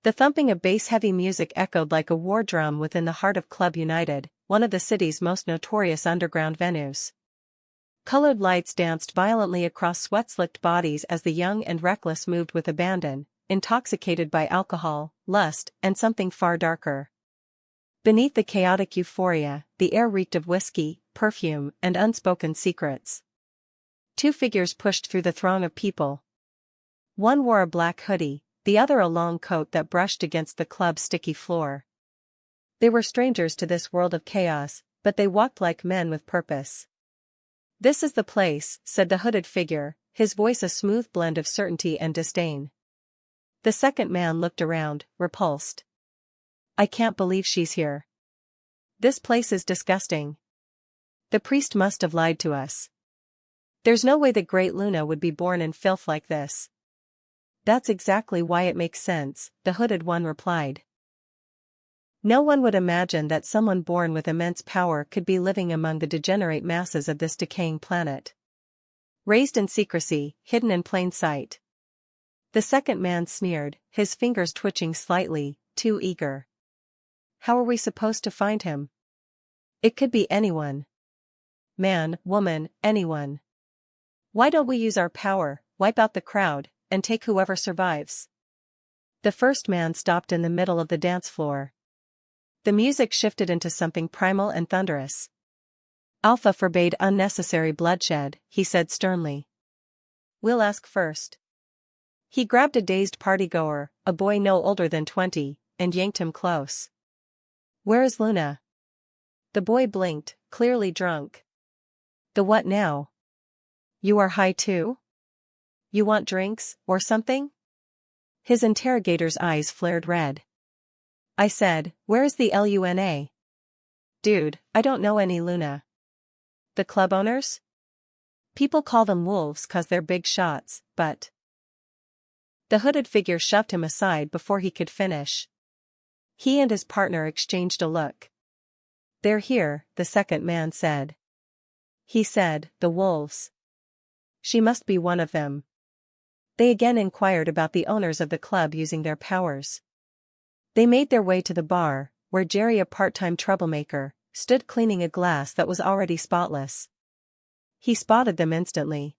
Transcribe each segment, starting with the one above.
The thumping of bass-heavy music echoed like a war drum within the heart of Club United, one of the city's most notorious underground venues. Colored lights danced violently across sweat-slicked bodies as the young and reckless moved with abandon, intoxicated by alcohol, lust, and something far darker. Beneath the chaotic euphoria, the air reeked of whiskey, perfume, and unspoken secrets. Two figures pushed through the throng of people. One wore a black hoodie, the other a long coat that brushed against the club's sticky floor. They were strangers to this world of chaos, but they walked like men with purpose. "This is the place," said the hooded figure, his voice a smooth blend of certainty and disdain. The second man looked around, repulsed. "I can't believe she's here. This place is disgusting. The priest must have lied to us. There's no way the great Luna would be born in filth like this." "That's exactly why it makes sense," the hooded one replied. "No one would imagine that someone born with immense power could be living among the degenerate masses of this decaying planet. Raised in secrecy, hidden in plain sight." The second man sneered, his fingers twitching slightly, too eager. "How are we supposed to find him? It could be anyone. Man, woman, anyone. Why don't we use our power, wipe out the crowd, and take whoever survives?" The first man stopped in the middle of the dance floor. The music shifted into something primal and thunderous. "Alpha forbade unnecessary bloodshed," he said sternly. "We'll ask first." He grabbed a dazed partygoer, a boy no older than 20, and yanked him close. "Where is Luna?" The boy blinked, clearly drunk. "The what now? You are high too? You want drinks, or something?" His interrogator's eyes flared red. "I said, where is the Luna? Dude, I don't know any Luna." "The club owners? People call them wolves 'cause they're big shots, but..." The hooded figure shoved him aside before he could finish. He and his partner exchanged a look. "They're here," the second man said. He said, "The wolves. She must be one of them." They again inquired about the owners of the club using their powers. They made their way to the bar, where Jerry, a part-time troublemaker, stood cleaning a glass that was already spotless. He spotted them instantly.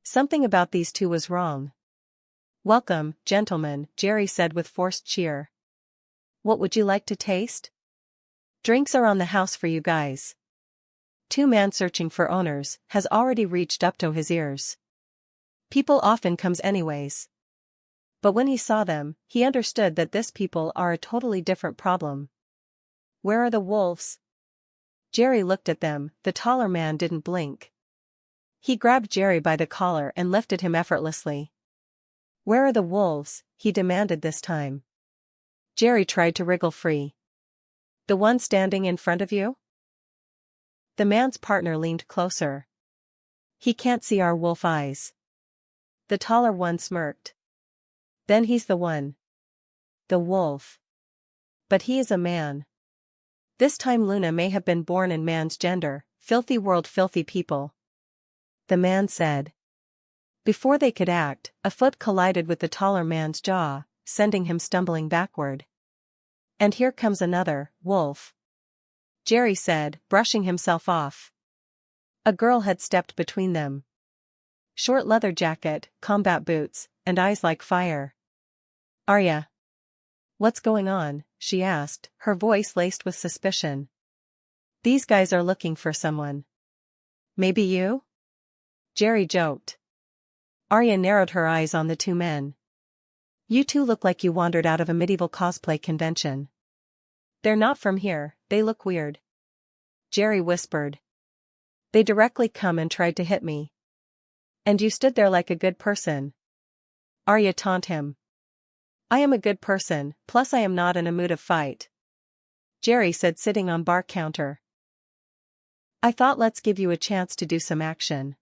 Something about these two was wrong. "Welcome, gentlemen," Jerry said with forced cheer. "What would you like to taste? Drinks are on the house for you guys." Two men searching for owners has already reached up to his ears. People often comes anyways. But when he saw them, he understood that this people are a totally different problem. "Where are the wolves?" Jerry looked at them, the taller man didn't blink. He grabbed Jerry by the collar and lifted him effortlessly. "Where are the wolves?" he demanded this time. Jerry tried to wriggle free. "The one standing in front of you?" The man's partner leaned closer. "He can't see our wolf eyes." The taller one smirked. "Then he's the one. The wolf. But he is a man. This time Luna may have been born in man's gender, filthy world, filthy people," the man said. Before they could act, a foot collided with the taller man's jaw, sending him stumbling backward. "And here comes another wolf," Jerry said, brushing himself off. A girl had stepped between them. Short leather jacket, combat boots, and eyes like fire. "Arya. What's going on?" she asked, her voice laced with suspicion. "These guys are looking for someone. Maybe you?" Jerry joked. Arya narrowed her eyes on the two men. "You two look like you wandered out of a medieval cosplay convention." "They're not from here, they look weird," Jerry whispered. "They directly come and tried to hit me. And you stood there like a good person." Arya taunted him. "I am a good person, plus I am not in a mood of fight," Jerry said, sitting on bar counter. "I thought let's give you a chance to do some action."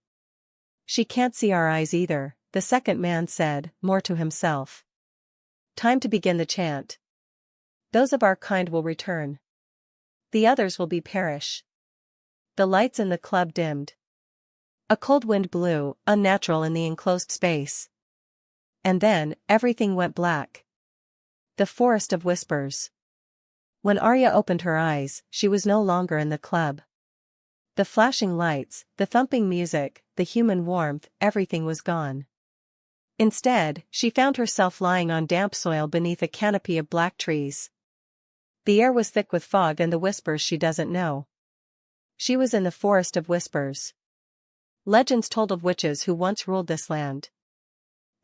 "She can't see our eyes either," the second man said, more to himself. "Time to begin the chant. Those of our kind will return. The others will be perish." The lights in the club dimmed. A cold wind blew, unnatural in the enclosed space. And then, everything went black. The Forest of Whispers. When Arya opened her eyes, she was no longer in the club. The flashing lights, the thumping music, the human warmth, everything was gone. Instead, she found herself lying on damp soil beneath a canopy of black trees. The air was thick with fog and the whispers she doesn't know. She was in the Forest of Whispers. Legends told of witches who once ruled this land.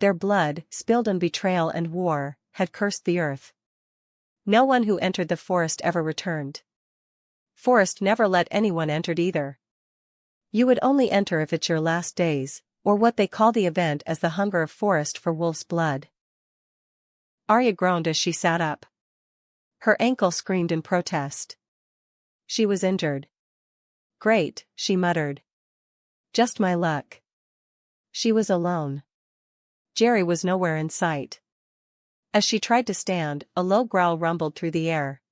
Their blood, spilled in betrayal and war, had cursed the earth. No one who entered the forest ever returned. Forest never let anyone enter either. You would only enter if it's your last days, or what they call the event as the hunger of forest for wolf's blood. Arya groaned as she sat up. Her ankle screamed in protest. She was injured. Great, she muttered. Just my luck. She was alone. Jerry was nowhere in sight. As she tried to stand, a low growl rumbled through the air.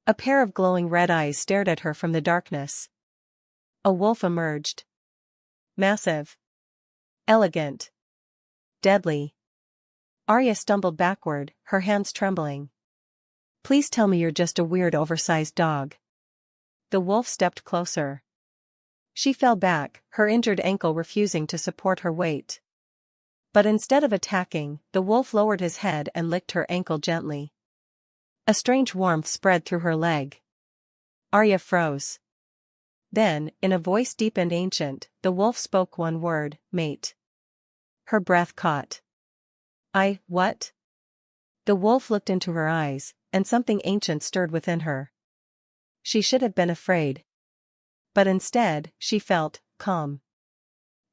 A pair of glowing red eyes stared at her from the darkness. A wolf emerged. Massive. Elegant. Deadly. Arya stumbled backward, her hands trembling. Please tell me you're just a weird oversized dog. The wolf stepped closer. She fell back, her injured ankle refusing to support her weight. But instead of attacking, the wolf lowered his head and licked her ankle gently. A strange warmth spread through her leg. Arya froze. Then, in a voice deep and ancient, the wolf spoke one word, mate. Her breath caught. What? The wolf looked into her eyes, and something ancient stirred within her. She should have been afraid. But instead, she felt calm.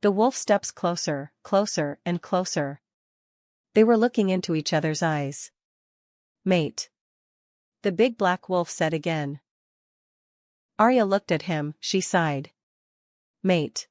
The wolf steps closer, closer and closer. They were looking into each other's eyes. Mate. The big black wolf said again. Arya looked at him, she sighed. Mate.